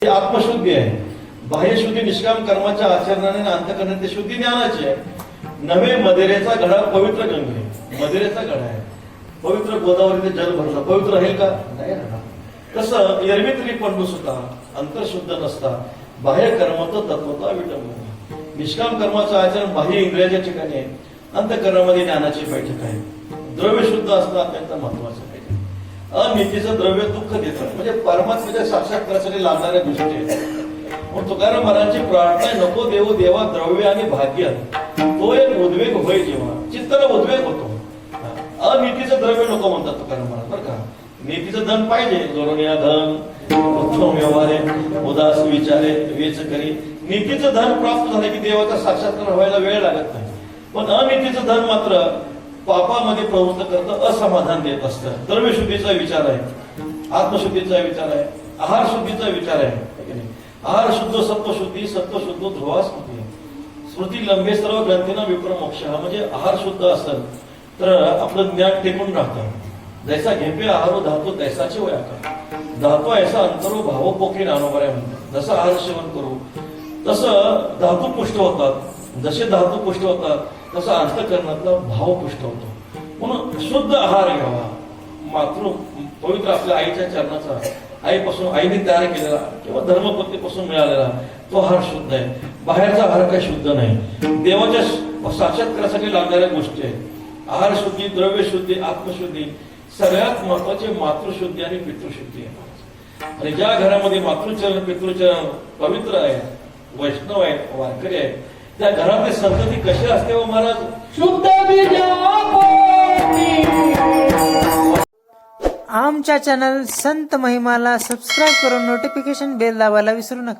ही आत्मशुद्धी आहे. बाह्यशुद्धी निष्काम कर्माच्या आचरणाने आणि अंतःकरणाने शुद्धी ज्ञानाची आहे. नवे मदिरेचा घडा पवित्र गंगे, मदिरेचा घडा आहे. पवित्र गोदावरीने जल भरला, पवित्र राहील का? नाही राहणार. तसं एरवी पंडू सुद्धा अंतरशुद्ध नसता बाह्य कर्मात तत्वता विटंबना. निष्काम कर्माचं आचरण बाह्य इंद्रियाच्या ठिकाणी आहे, अंतःकरणामध्ये ज्ञानाची बैठक आहे. द्रव्य शुद्ध असणं अत्यंत महत्वाचं आहे. अनितीचं द्रव्य दुःख देतं, म्हणजे परमात्म्याच्या साक्षात्कारासाठी लागणाऱ्या गोष्टी आहेत. मग तुकाराम महाराजांची प्रार्थना, नको देव देवा द्रव्य आणि भाग्य, तो एक उद्वेग होय जेव्हा चित्ताला उद्वेग होतो. अनितीचं द्रव्य नको म्हणतात तुकाराम महाराज बरं का. नीतीचं धन पाहिजे, जोडण्या धन, उत्तम व्यवहारे, उदास विचारे, वेच करी. नीतीचं धन प्राप्त झालं की देवाचा साक्षात्कार व्हायला वेळ लागत नाही. पण अनितीचं धन मात्र पापामध्ये प्रवृत्त करतं, असमाधान देत असतं. द्रव्यशुद्धीचा विचार आहे, आत्मशुद्धीचा विचार आहे, आहार शुद्धीचा विचार आहे. आहार शुद्ध सत्वशुद्धी, सत्वशुद्ध ध्रुवा स्मृती. स्मृती लंबे सर्व ग्रंथीना विप्र मोक्ष. म्हणजे आहार शुद्ध असेल तर आपलं ज्ञान टिकून राहतं. जैसा घेपे आहारो धातू तैसाचे वयाका, धातू ऐसा अंतरो भाव पोखे नानोबऱ्या म्हणतात. जसं आहार सेवन करू तसं धातू पुष्ट होतात, जसे धातू पुष्ट होतात तसं अंतःकरणातला भाव पुष्ट होतो. म्हणून शुद्ध आहार घ्यावा. पवित्र आपल्या आईच्या चरणाचा, आईपासून आईने तयार केलेला किंवा धर्मपत्नीपासून मिळालेला तो आहार शुद्ध आहे. बाहेरचा आहार काही शुद्ध नाही. देवाच्या साक्षात्कारासाठी लागणाऱ्या गोष्टी आहेत. आहार शुद्धी, द्रव्य शुद्धी, आत्मशुद्धी, सगळ्यात महत्वाचे मातृशुद्धी आणि पितृशुद्धी आहे. आणि ज्या घरामध्ये मातृचरण पितृचरण पवित्र आहे, वैष्णव आहे, वारकरी आहे, त्या घरातली संतती कशी असते व महाराज? शुद्ध आमच्या चॅनल संत महिमाला सबस्क्राईब करून नोटिफिकेशन बेल दाबायला विसरू नका.